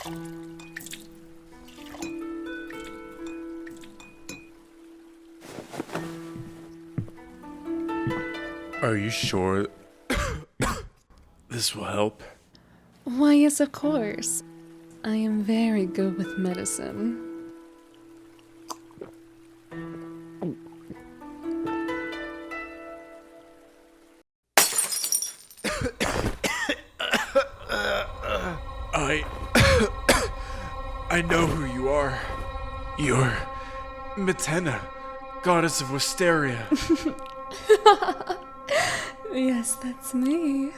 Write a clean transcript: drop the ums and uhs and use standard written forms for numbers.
Are you sure this will help? Why, yes, of course. I am very good with medicine. I... I know who you are. You're... Mitena, goddess of Wisteria. Yes, that's me.